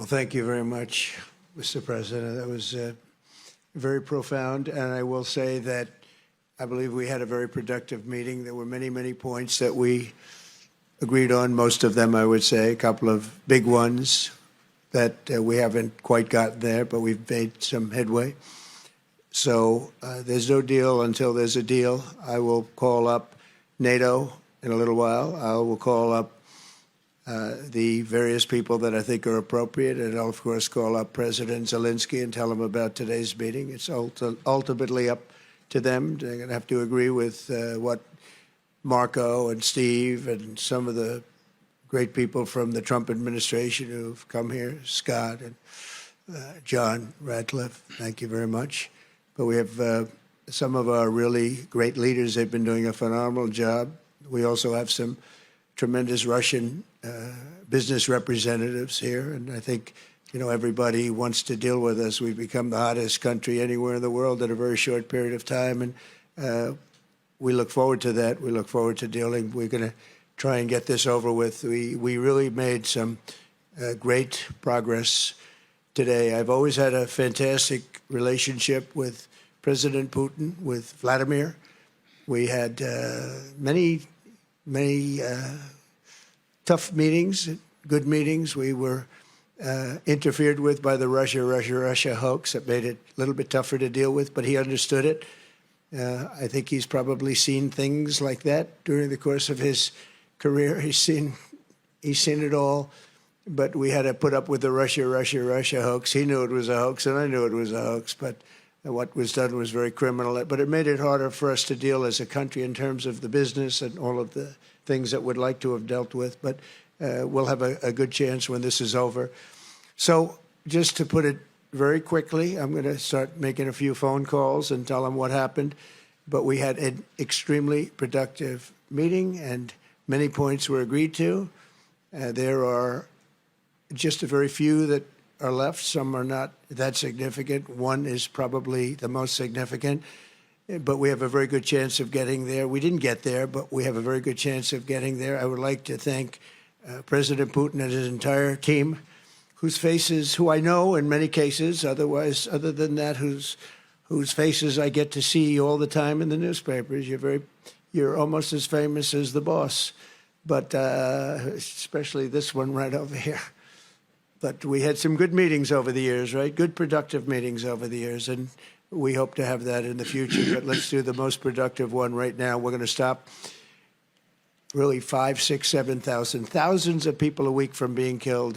Well, thank you very much, Mr. President. That was very profound. And I will say that I believe we had a very productive meeting. There were many, many points that we agreed on, most of them, I would say, a couple of big ones that we haven't quite gotten there, but we've made some headway. So there's no deal until there's a deal. I will call up NATO in a little while. I will call up the various people that I think are appropriate, and I'll, of course, call up President Zelensky and tell him about today's meeting. It's ultimately up to them. They're going to have to agree with what Marco and Steve and some of the great people from the Trump administration who've come here, Scott and John Radcliffe, thank you very much. But we have some of our really great leaders. They've been doing a phenomenal job. We also have some tremendous Russian business representatives here, and I think, you know, everybody wants to deal with us. We've become the hottest country anywhere in the world in a very short period of time, and we look forward to that. We look forward to dealing. We're going to try and get this over with. We really made some great progress today. I've always had a fantastic relationship with President Putin, with Vladimir. We had many tough meetings, good meetings. We were interfered with by the Russia hoax. That made it a little bit tougher to deal with, but he understood it. I think he's probably seen things like that during the course of his career. He's seen it all, but we had to put up with the Russia hoax. He knew it was a hoax, and I knew it was a hoax, but what was done was very criminal. But it made it harder for us to deal as a country in terms of the business and all of the things that we'd like to have dealt with. But we'll have a good chance when this is over. So just to put it very quickly, I'm going to start making a few phone calls and tell them what happened. But we had an extremely productive meeting, and many points were agreed to. There are just a very few that are left. Some are not that significant. One is probably the most significant, but we have a very good chance of getting there. We didn't get there, but we have a very good chance of getting there. I would like to thank President Putin and his entire team, whose faces, who I know in many cases, other than that, whose faces I get to see all the time in the newspapers. You're almost as famous as the boss, but especially this one right over here. But we had some good meetings over the years, right? Good, productive meetings over the years, and we hope to have that in the future. But let's do the most productive one right now. We're going to stop really 5,000, 6,000, 7,000, thousands of people a week from being killed.